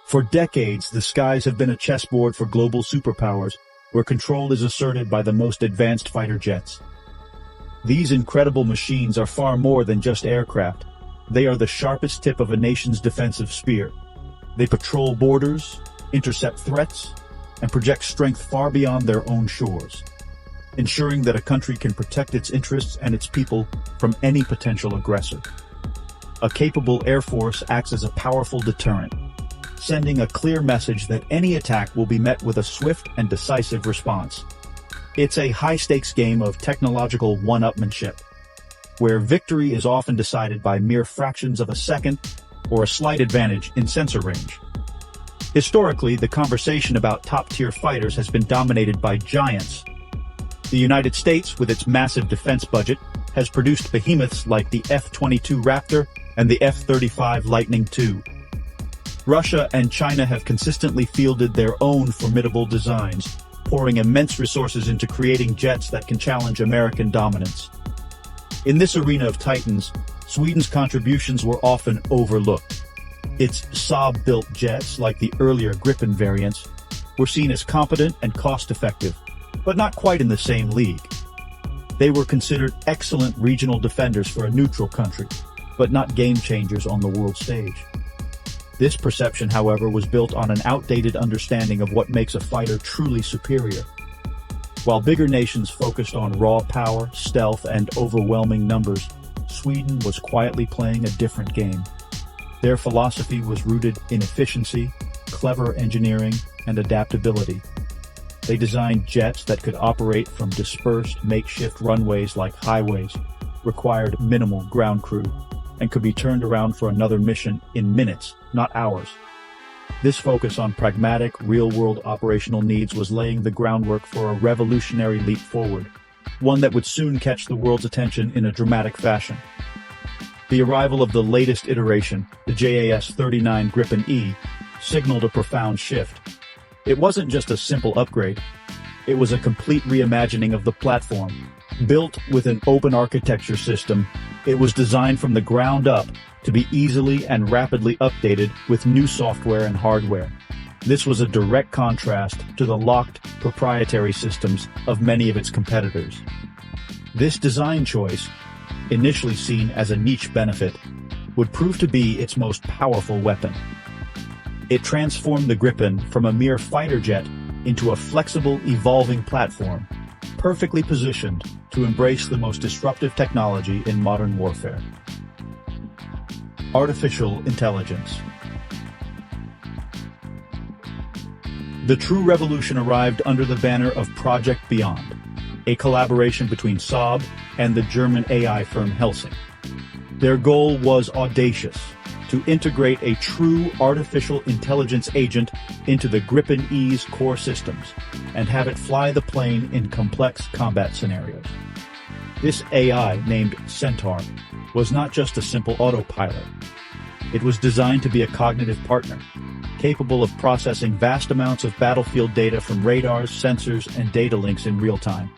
For decades, the skies have been a chessboard for global superpowers, where control is asserted by the most advanced fighter jets. These incredible machines are far more than just aircraft. They are the sharpest tip of a nation's defensive spear. They patrol borders, intercept threats, and project strength far beyond their own shores, ensuring that a country can protect its interests and its people from any potential aggressor. A capable air force acts as a powerful deterrent, sending a clear message that any attack will be met with a swift and decisive response. It's a high-stakes game of technological one-upmanship, where victory is often decided by mere fractions of a second or a slight advantage in sensor range. Historically, the conversation about top-tier fighters has been dominated by giants. The United States, with its massive defense budget, has produced behemoths like the F-22 Raptor and the F-35 Lightning II. Russia and China have consistently fielded their own formidable designs, pouring immense resources into creating jets that can challenge American dominance. In this arena of titans, Sweden's contributions were often overlooked. Its Saab-built jets, like the earlier Gripen variants, were seen as competent and cost-effective, but not quite in the same league. They were considered excellent regional defenders for a neutral country, but not game-changers on the world stage. This perception, however, was built on an outdated understanding of what makes a fighter truly superior. While bigger nations focused on raw power, stealth, and overwhelming numbers, Sweden was quietly playing a different game. Their philosophy was rooted in efficiency, clever engineering, and adaptability. They designed jets that could operate from dispersed, makeshift runways like highways, required minimal ground crew, and could be turned around for another mission in minutes, not hours. This focus on pragmatic, real-world operational needs was laying the groundwork for a revolutionary leap forward, one that would soon catch the world's attention in a dramatic fashion. The arrival of the latest iteration, the JAS-39 Gripen E, signaled a profound shift. It wasn't just a simple upgrade. It was a complete reimagining of the platform. Built with an open architecture system, it was designed from the ground up to be easily and rapidly updated with new software and hardware. This was a direct contrast to the locked, proprietary systems of many of its competitors. This design choice, initially seen as a niche benefit, would prove to be its most powerful weapon. It transformed the Gripen from a mere fighter jet into a flexible, evolving platform, perfectly positioned to embrace the most disruptive technology in modern warfare. Artificial intelligence. The true revolution arrived under the banner of Project Beyond, a collaboration between Saab and the German AI firm Helsing. Their goal was audacious: to integrate a true artificial intelligence agent into the Gripen E's core systems and have it fly the plane in complex combat scenarios. This AI, named Centaur, was not just a simple autopilot. It was designed to be a cognitive partner, capable of processing vast amounts of battlefield data from radars, sensors, and data links in real time.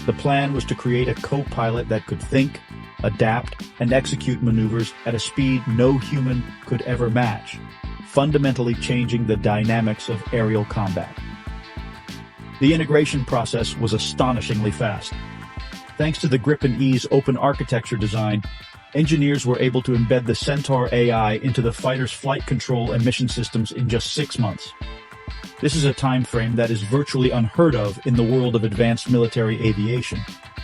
The plan was to create a co-pilot that could think, adapt, and execute maneuvers at a speed no human could ever match, fundamentally changing the dynamics of aerial combat. The integration process was astonishingly fast. Thanks to the Gripen E's open architecture design, engineers were able to embed the Centaur AI into the fighter's flight control and mission systems in just 6 months. This is a time frame that is virtually unheard of in the world of advanced military aviation,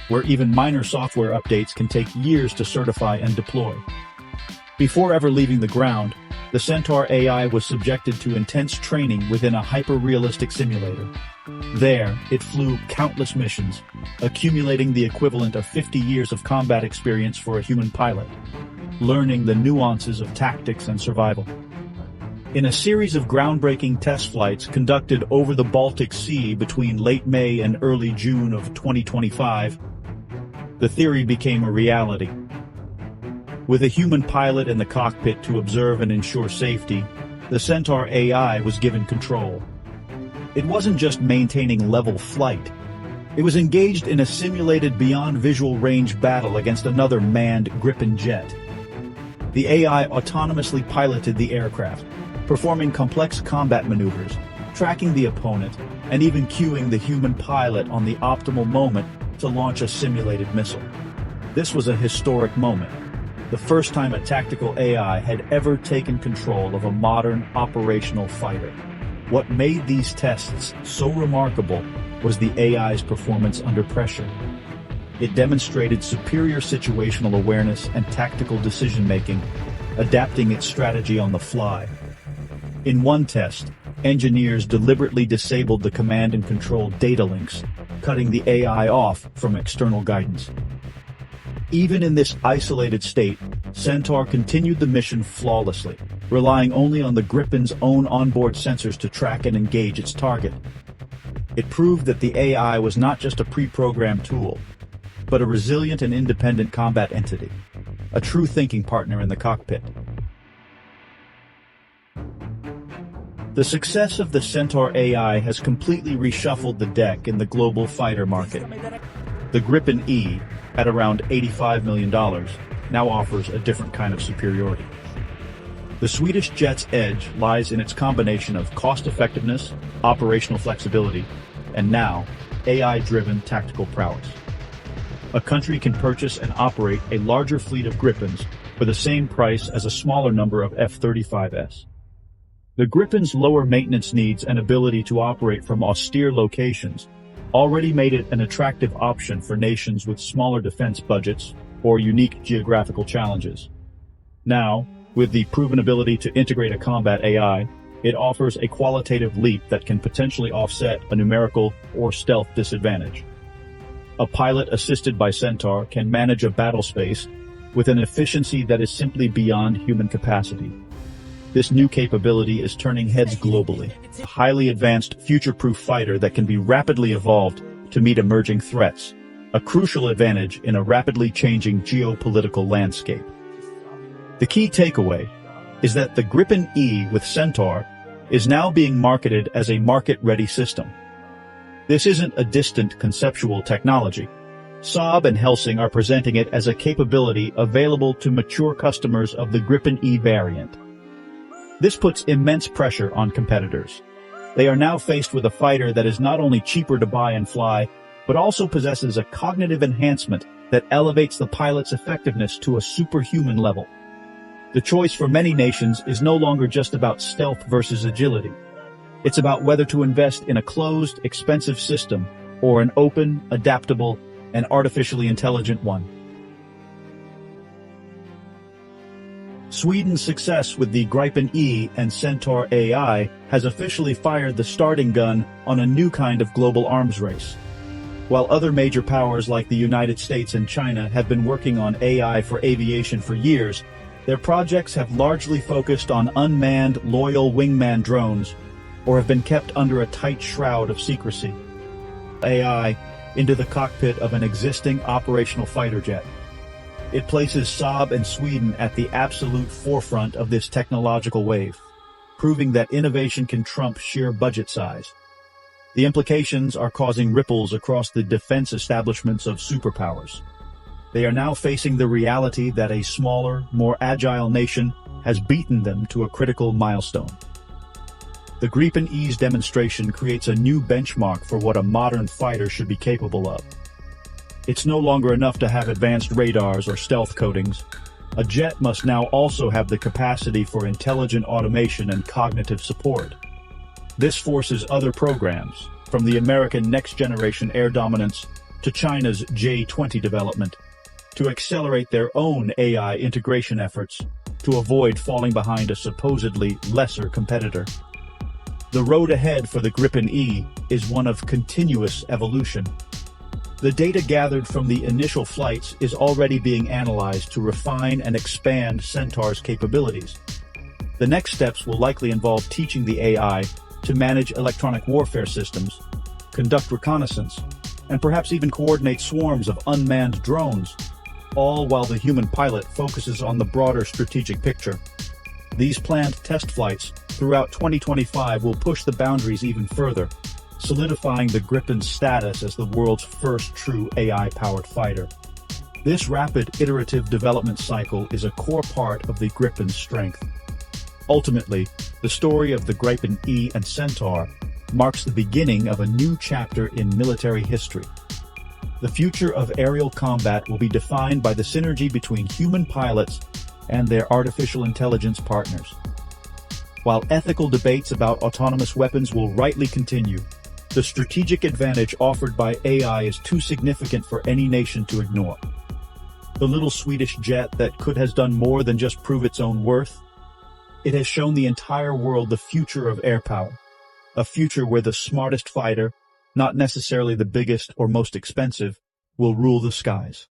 where even minor software updates can take years to certify and deploy. Before ever leaving the ground, the Centaur AI was subjected to intense training within a hyper-realistic simulator. There, it flew countless missions, accumulating the equivalent of 50 years of combat experience for a human pilot, learning the nuances of tactics and survival. In a series of groundbreaking test flights conducted over the Baltic Sea between late May and early June of 2025, the theory became a reality. With a human pilot in the cockpit to observe and ensure safety, the Centaur AI was given control. It wasn't just maintaining level flight. It was engaged in a simulated beyond visual range battle against another manned Gripen jet. The AI autonomously piloted the aircraft, performing complex combat maneuvers, tracking the opponent, and even cueing the human pilot on the optimal moment to launch a simulated missile. This was a historic moment, the first time a tactical AI had ever taken control of a modern operational fighter. What made these tests so remarkable was the AI's performance under pressure. It demonstrated superior situational awareness and tactical decision-making, adapting its strategy on the fly. In one test, engineers deliberately disabled the command and control data links, cutting the AI off from external guidance. Even in this isolated state, Centaur continued the mission flawlessly, relying only on the Gripen's own onboard sensors to track and engage its target. It proved that the AI was not just a pre-programmed tool, but a resilient and independent combat entity, a true thinking partner in the cockpit. The success of the Centaur AI has completely reshuffled the deck in the global fighter market. The Gripen E, at around $85 million, now offers a different kind of superiority. The Swedish jet's edge lies in its combination of cost-effectiveness, operational flexibility, and now, AI-driven tactical prowess. A country can purchase and operate a larger fleet of Gripens for the same price as a smaller number of F-35s. The Gripen's lower maintenance needs and ability to operate from austere locations already made it an attractive option for nations with smaller defense budgets or unique geographical challenges. Now, with the proven ability to integrate a combat AI, it offers a qualitative leap that can potentially offset a numerical or stealth disadvantage. A pilot assisted by Centaur can manage a battle space with an efficiency that is simply beyond human capacity. This new capability is turning heads globally, a highly advanced, future-proof fighter that can be rapidly evolved to meet emerging threats, a crucial advantage in a rapidly changing geopolitical landscape. The key takeaway is that the Gripen E with Centaur is now being marketed as a market-ready system. This isn't a distant conceptual technology. Saab and Helsing are presenting it as a capability available to mature customers of the Gripen E variant. This puts immense pressure on competitors. They are now faced with a fighter that is not only cheaper to buy and fly, but also possesses a cognitive enhancement that elevates the pilot's effectiveness to a superhuman level. The choice for many nations is no longer just about stealth versus agility. It's about whether to invest in a closed, expensive system or an open, adaptable, and artificially intelligent one. Sweden's success with the Gripen E and Centaur AI has officially fired the starting gun on a new kind of global arms race. While other major powers like the United States and China have been working on AI for aviation for years, their projects have largely focused on unmanned, loyal wingman drones, or have been kept under a tight shroud of secrecy. AI into the cockpit of an existing operational fighter jet. It places Saab and Sweden at the absolute forefront of this technological wave, proving that innovation can trump sheer budget size. The implications are causing ripples across the defense establishments of superpowers. They are now facing the reality that a smaller, more agile nation has beaten them to a critical milestone. The Gripen E's demonstration creates a new benchmark for what a modern fighter should be capable of. It's no longer enough to have advanced radars or stealth coatings. A jet must now also have the capacity for intelligent automation and cognitive support. This forces other programs, from the American next-generation air dominance to China's J-20 development, to accelerate their own AI integration efforts to avoid falling behind a supposedly lesser competitor. The road ahead for the Gripen E is one of continuous evolution. The data gathered from the initial flights is already being analyzed to refine and expand Centaur's capabilities. The next steps will likely involve teaching the AI to manage electronic warfare systems, conduct reconnaissance, and perhaps even coordinate swarms of unmanned drones, all while the human pilot focuses on the broader strategic picture. These planned test flights throughout 2025 will push the boundaries even further, solidifying the Gripen's status as the world's first true AI-powered fighter. This rapid, iterative development cycle is a core part of the Gripen's strength. Ultimately, the story of the Gripen E and Centaur marks the beginning of a new chapter in military history. The future of aerial combat will be defined by the synergy between human pilots and their artificial intelligence partners. While ethical debates about autonomous weapons will rightly continue, the strategic advantage offered by AI is too significant for any nation to ignore. The little Swedish jet that has done more than just prove its own worth. It has shown the entire world the future of air power, a future where the smartest fighter, not necessarily the biggest or most expensive, will rule the skies.